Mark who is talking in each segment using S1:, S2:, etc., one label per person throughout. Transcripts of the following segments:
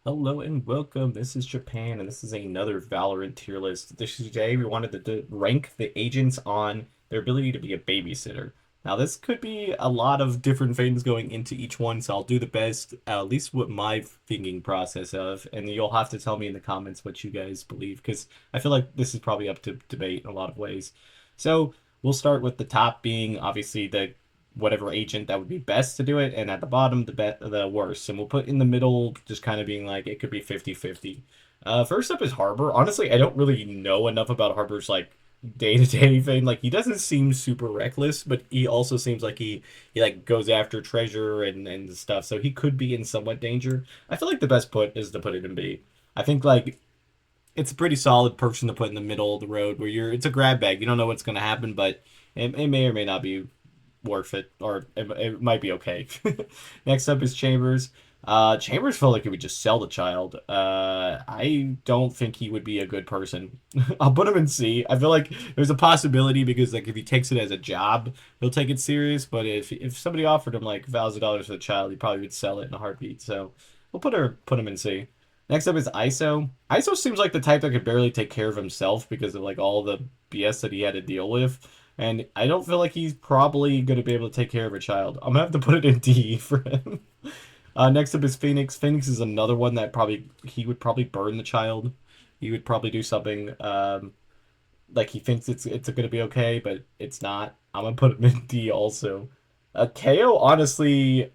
S1: Hello and welcome. This is Japan, and this is another Valorant tier list. Today we wanted to rank the agents on their ability to be a babysitter. Now, this could be a lot of different things going into each one, so I'll do the best, at least what my thinking process of, and you'll have to tell me in the comments what you guys believe, because I feel like this is probably up to debate in a lot of ways. So we'll start with the top being obviously the whatever agent that would be best to do it, and at the bottom the worst. And we'll put in the middle just kind of being like it could be 50-50. First up is Harbor. Honestly, I don't really know enough about Harbor's like day-to-day thing. Like he doesn't seem super reckless, but he also seems like he like goes after treasure and stuff. So he could be in somewhat danger. I feel like the best put is to put it in B. I think like it's a pretty solid person to put in the middle of the road where it's a grab bag. You don't know what's going to happen, but it may or may not be worth it, or it might be okay. Next up is Chambers. Chambers felt like he would just sell the child. I don't think he would be a good person. I'll put him in C. I feel like there's a possibility because like if he takes it as a job, he'll take it serious. But if somebody offered him like $1,000 for the child, he probably would sell it in a heartbeat. So we'll put him in C. Next up is ISO. ISO seems like the type that could barely take care of himself because of like all the BS that he had to deal with. And I don't feel like he's probably going to be able to take care of a child. I'm gonna have to put it in D for him. Next up is Phoenix. Phoenix is another one that probably he would probably burn the child. He would probably do something like he thinks it's going to be okay, but it's not. I'm gonna put him in D also. KO honestly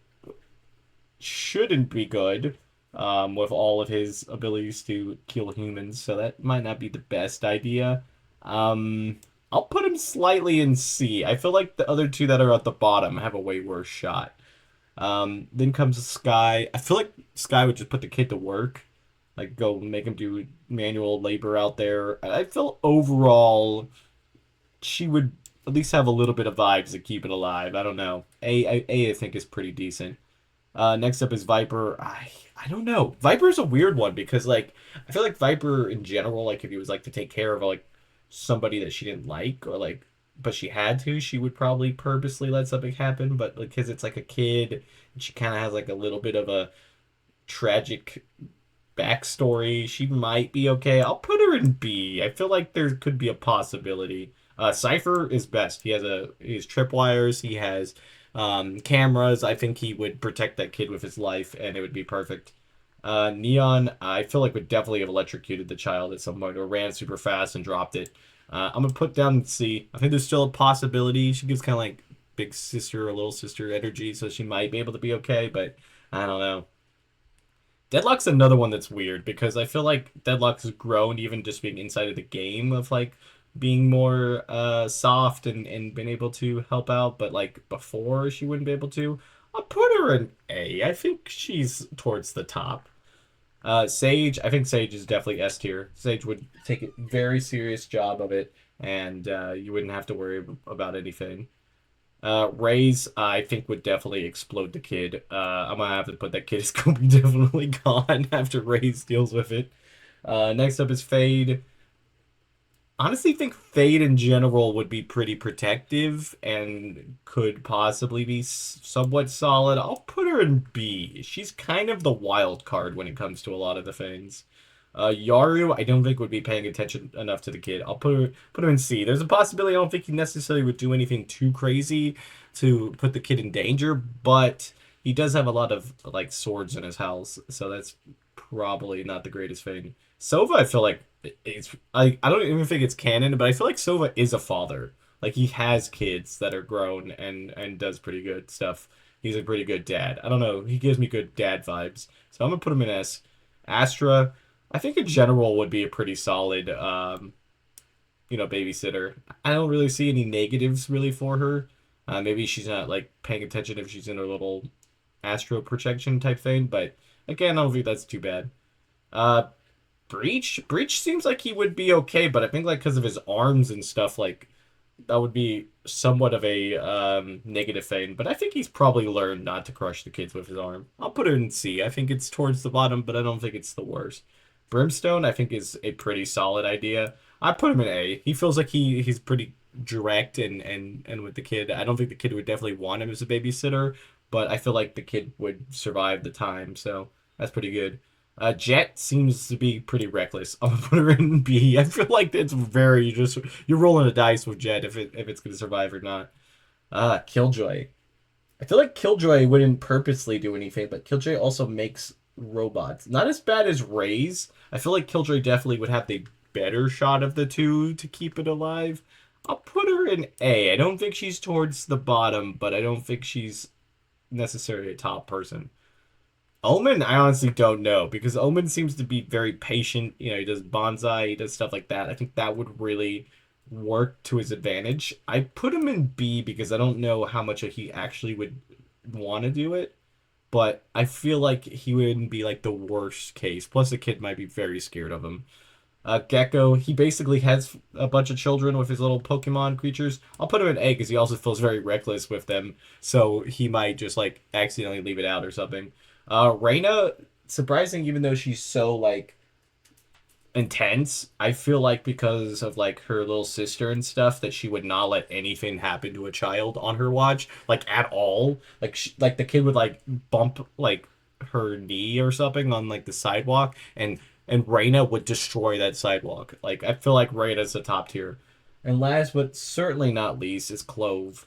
S1: shouldn't be good with all of his abilities to kill humans, so that might not be the best idea. I'll put him slightly in C. I feel like the other two that are at the bottom have a way worse shot. Then comes Sky. I feel like Sky would just put the kid to work, like go make him do manual labor out there. I feel overall she would at least have a little bit of vibes to keep it alive. I don't know. I think is pretty decent. Next up is Viper. I don't know. Viper's a weird one because like I feel like Viper in general, like if he was like to take care of like somebody that she didn't like or like but she had to, she would probably purposely let something happen. But because it's like a kid and she kind of has like a little bit of a tragic backstory, she might be okay. I'll put her in B. I feel like there could be a possibility. Cypher is best. He has tripwires. He has cameras. I think he would protect that kid with his life, and it would be perfect. Neon, I feel like would definitely have electrocuted the child at some point, or ran super fast and dropped it. I'm gonna put down C. I think there's still a possibility. She gives kind of like big sister or little sister energy, so she might be able to be okay, but I don't know. Deadlock's another one that's weird because I feel like Deadlock's grown even just being inside of the game of like being more soft and been able to help out, but like before she wouldn't be able to. I'll put her in A. I think she's towards the top. Sage, I think Sage is definitely S tier. Sage would take a very serious job of it, and you wouldn't have to worry about anything. Raze, I think would definitely explode the kid. I'm gonna have to put that kid is gonna be definitely gone after Raze deals with it. Next up is Fade. Honestly, think Fade in general would be pretty protective and could possibly be somewhat solid. I'll put her in B. She's kind of the wild card when it comes to a lot of the things. Yaru, I don't think would be paying attention enough to the kid. I'll put her in C. There's a possibility I don't think he necessarily would do anything too crazy to put the kid in danger, but he does have a lot of like swords in his house, so that's probably not the greatest thing. Sova, I feel like I don't even think it's canon, but I feel like Sova is a father. Like he has kids that are grown and does pretty good stuff. He's a pretty good dad. I don't know. He gives me good dad vibes. So I'm gonna put him in S. Astra, I think in general would be a pretty solid babysitter. I don't really see any negatives really for her. Maybe she's not like paying attention if she's in her little astro protection type thing, but again, I don't think that's too bad. Uh, Breach seems like he would be okay, but I think like because of his arms and stuff, like that would be somewhat of a negative thing. But I think he's probably learned not to crush the kids with his arm. I'll put it in C. I think it's towards the bottom, but I don't think it's the worst. Brimstone, I think, is a pretty solid idea. I put him in A. He feels like he's pretty direct and with the kid. I don't think the kid would definitely want him as a babysitter, but I feel like the kid would survive the time, so that's pretty good. Jet seems to be pretty reckless. I'm gonna put her in B. I feel like it's very just you're rolling a dice with Jet if it's gonna survive or not. Killjoy. I feel like Killjoy wouldn't purposely do anything, but Killjoy also makes robots. Not as bad as Ray's. I feel like Killjoy definitely would have the better shot of the two to keep it alive. I'll put her in A. I don't think she's towards the bottom, but I don't think she's necessarily a top person. Omen, I honestly don't know because Omen seems to be very patient. You know, he does bonsai, he does stuff like that. I think that would really work to his advantage. I put him in B because I don't know how much he actually would want to do it, but I feel like he wouldn't be like the worst case. Plus, the kid might be very scared of him. Gecko, he basically has a bunch of children with his little Pokemon creatures. I'll put him in A because he also feels very reckless with them, so he might just like accidentally leave it out or something. Reina, surprising even though she's so like intense, I feel like because of like her little sister and stuff that she would not let anything happen to a child on her watch, like at all. Like the kid would like bump like her knee or something on like the sidewalk and Reina would destroy that sidewalk. Like I feel like Reina's the top tier. And last but certainly not least is Clove.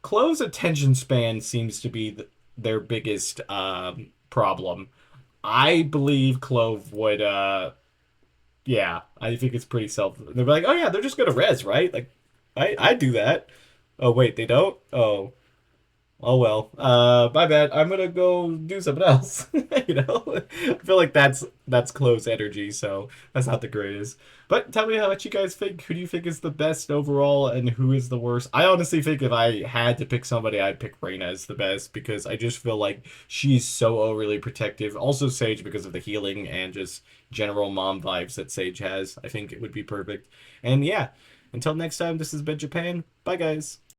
S1: Clove's attention span seems to be their biggest problem. I believe Clove would yeah, I think it's pretty self. They're like, oh yeah, they're just gonna res, right? Like, I do that. Oh wait, they don't. Oh, oh well. My bad. I'm gonna go do something else. You know, I feel like that's close energy, so that's not the greatest. But tell me how much you guys think. Who do you think is the best overall, and who is the worst? I honestly think if I had to pick somebody, I'd pick Reina as the best because I just feel like she's so overly protective. Also, Sage because of the healing and just general mom vibes that Sage has. I think it would be perfect. And yeah, until next time, this has been Japan. Bye, guys.